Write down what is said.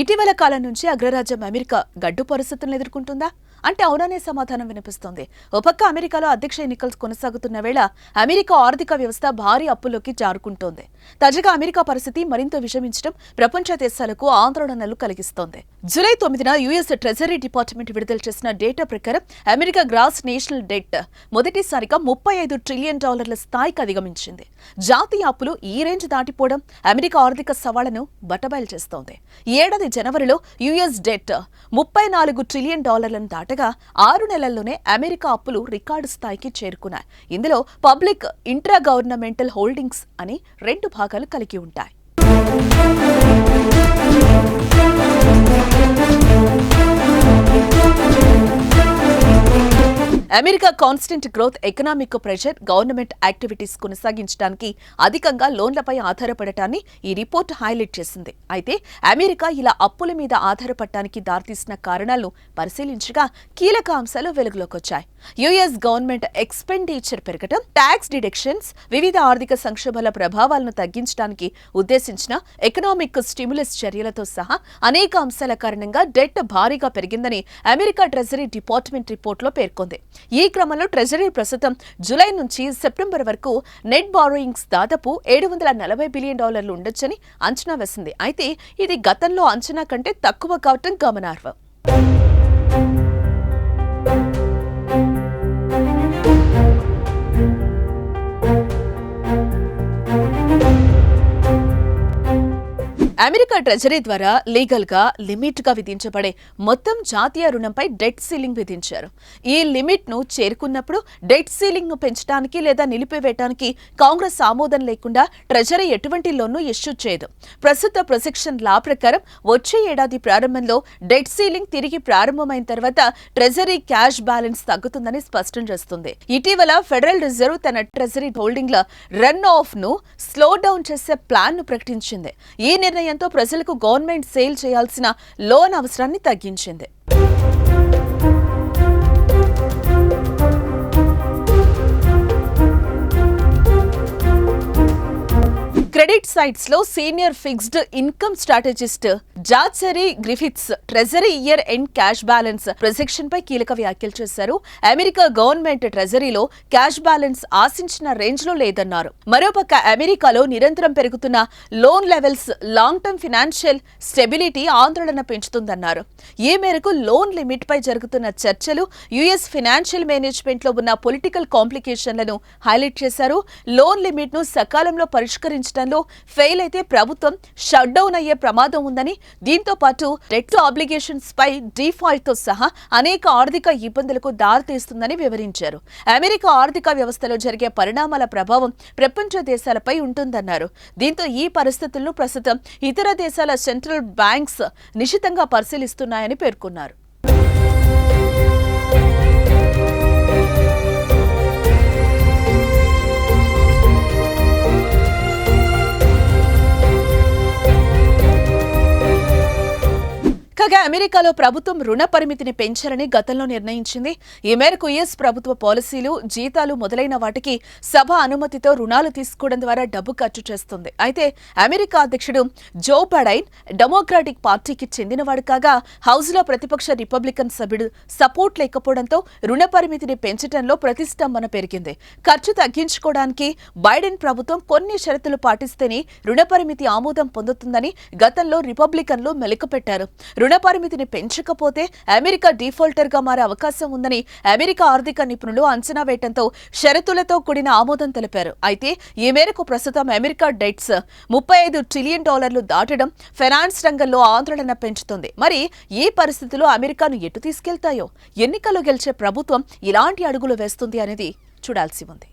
ఇటీవల కాలం నుంచి అగ్రరాజ్యం అమెరికా గడ్డు పరిస్థితులను ఎదుర్కొంటుందా అంటే అవుననే సమాధానం వినిపిస్తోంది. ఓ పక్క అమెరికాలో అధ్యక్ష ఎన్నికలు కొనసాగుతున్న వేళ అమెరికా ఆర్థిక వ్యవస్థ భారీ అప్పుల్లోకి జారుకుంటోంది. తాజాగా అమెరికా పరిస్థితి మరింత విషమించడం ప్రపంచ దేశాలకు ఆందోళనలు కలిగిస్తోంది. జూలై 9న యుఎస్ ట్రెజరీ డిపార్ట్మెంట్ విడుదల చేసిన డేటా ప్రకారం అమెరికా గ్రాస్ నేషనల్ డెట్ మొదటిసారిగా $35 ట్రిలియన్ స్థాయికి అధిగమించింది. జాతీయ అప్పులు ఈ రేంజ్ దాటిపోవడం అమెరికా ఆర్థిక సవాళ్లను బట్టబయలు చేస్తోంది. ఈ ఏడాది జనవరిలో యుఎస్ డెట్ $34 ట్రిలియన్ దాటగా 6 నెలల్లోనే అమెరికా అప్పులు రికార్డు స్థాయికి చేరుకున్నాయి. ఇందులో పబ్లిక్, ఇంట్రా గవర్నమెంటల్ హోల్డింగ్స్ అని 2 భాగాలు కలిగి ఉంటాయి. America constant growth, economic pressure, government activities కొనసాగించడానికి అధికంగా లోన్లపై ఆధారపడటాన్ని ఈ రిపోర్ట్ హైలైట్ చేసింది. అయితే అమెరికా ఇలా అప్పుల మీద ఆధారపడటానికి దారితీసిన కారణాలను పరిశీలించగా కీలక అంశాలు వెలుగులోకొచ్చాయి. యుఎస్ గవర్నమెంట్ ఎక్స్పెండిచర్ పెరగడం, ట్యాక్స్ డిడక్షన్స్, వివిధ ఆర్థిక సంక్షోభాల ప్రభావాలను తగ్గించడానికి ఉద్దేశించిన ఎకనామిక్ స్టిమ్యులస్ చర్యలతో సహా అనేక అంశాల కారణంగా డెట్ భారీగా పెరిగిందని అమెరికా ట్రెజరీ డిపార్ట్మెంట్ రిపోర్టులో పేర్కొంది. ఈ క్రమంలో ట్రెజరీ ప్రస్తుతం జూలై నుంచి సెప్టెంబర్ వరకు నెట్ బారోయింగ్స్ దాదాపు $740 బిలియన్ ఉండొచ్చని అంచనా వేసింది. అయితే ఇది గతంలో అంచనా కంటే తక్కువ కావటం గమనార్హం. అమెరికా ట్రెజరీ ద్వారా లీగల్ గా లిమిట్ గా విధించబడే మొత్తం జాతీయ రుణంపై డెట్ సీలింగ్ విధించారు. ఈ లిమిట్ ను చేరుకున్నప్పుడు డెట్ సీలింగ్ ను పెంచడానికి లేదా నిలిపివేయడానికి కాంగ్రెస్ ఆమోదం లేకుండా ట్రెజరీ ఎటువంటి లోన్ను ఇష్యూ చేయదు. ప్రస్తుత ప్రొసెక్షన్ లా ప్రకారం వచ్చే ఏడాది ప్రారంభంలో డెట్ సీలింగ్ తిరిగి ప్రారంభమైన తర్వాత ట్రెజరీ క్యాష్ బ్యాలెన్స్ తగ్గుతుందని స్పష్టం చేస్తుంది. ఇటీవల ఫెడరల్ రిజర్వ్ తన ట్రెజరీ హోల్డింగ్ల రన్ ఆఫ్ ను స్లో డౌన్ చేసే ప్లాన్ ను ప్రకటించింది. ఈ నిర్ణయం ప్రజలకు గవర్నమెంట్ సేల్ చేయాల్సిన లోన్ అవసరాన్ని తగ్గించింది. క్రెడిట్ సైట్స్ లో senior fixed income strategist Zachary Griffiths treasury year end cash balance projection పై కీలక వ్యాఖ్యలు చేశారు. అమెరికా గవర్నమెంట్ ట్రెజరీలో క్యాష్ బ్యాలెన్స్ ఆశించిన రేంజ్ లో లేదన్నారు. మరోపక్క అమెరికాలో నిరంతరం పెరుగుతున్న loan levels long term financial stability ఆందోళన పెంచుతుందన్నారు. ఈ మేరకు లోన్ లిమిట్ పై జరుగుతున్న చర్చలు యుఎస్ ఫినాన్షియల్ మేనేజ్మెంట్ లో ఉన్న పొలిటికల్ కాంప్లికేషన్లను హైలైట్ చేశారు. లోన్ లిమిట్ ను సకాలంలో పరిష్కరించడంలో ఫెయిల్ అయితే ప్రభుత్వం షట్ డౌన్ అయ్యే ప్రమాదం ఉందని, దీంతో పాటు డెట్ ఆబ్లిగేషన్స్ పై డిఫాల్ట్ తో సహా అనేక ఆర్థిక ఇబ్బందులకు దారితీస్తుందని వివరించారు. అమెరికా ఆర్థిక వ్యవస్థలో జరిగే పరిణామాల ప్రభావం ప్రపంచ దేశాలపై ఉంటుందన్నారు. దీంతో ఈ పరిస్థితులను ప్రస్తుతం ఇతర దేశాల సెంట్రల్ బ్యాంక్స్ నిశితంగా పరిశీలిస్తున్నాయని పేర్కొన్నారు. కాగా అమెరికాలో ప్రభుత్వం రుణ పరిమితిని పెంచాలని గతంలో నిర్ణయించింది. ఈ మేరకు యుఎస్ ప్రభుత్వ పాలసీలు, జీతాలు మొదలైన వాటికి సభ అనుమతితో రుణాలు తీసుకోవడం ద్వారా డబ్బు ఖర్చు చేస్తుంది. అయితే అమెరికా అధ్యక్షుడు జో బైడెన్ డెమోక్రాటిక్ పార్టీకి చెందినవాడు కాగా హౌస్ లో ప్రతిపక్ష రిపబ్లికన్ సభ్యుడు సపోర్ట్ లేకపోవడంతో రుణ పరిమితిని పెంచడంలో ప్రతిష్టంభన పెరిగింది. ఖర్చు తగ్గించుకోవడానికి బైడెన్ ప్రభుత్వం కొన్ని షరతులు పాటిస్తేనే రుణ పరిమితి ఆమోదం పొందుతుందని గతంలో రిపబ్లికన్లు మెలికపెట్టారు. రుణ పరిమితిని పెంచకపోతే అమెరికా డిఫాల్టర్ గా మారే అవకాశం ఉందని అమెరికా ఆర్థిక నిపుణులు అంచనా వేయడంతో షరతులతో కూడిన ఆమోదం తెలిపారు. అయితే ఈ మేరకు ప్రస్తుతం అమెరికా డెట్స్ $35 ట్రిలియన్ దాటడం ఫైనాన్స్ రంగంలో ఆందోళన పెంచుతుంది. మరి ఈ పరిస్థితుల్లో అమెరికాను ఎటు తీసుకెళ్తాయో, ఎన్నికల్లో గెలిచే ప్రభుత్వం ఇలాంటి అడుగులు వేస్తుంది అనేది చూడాల్సి ఉంది.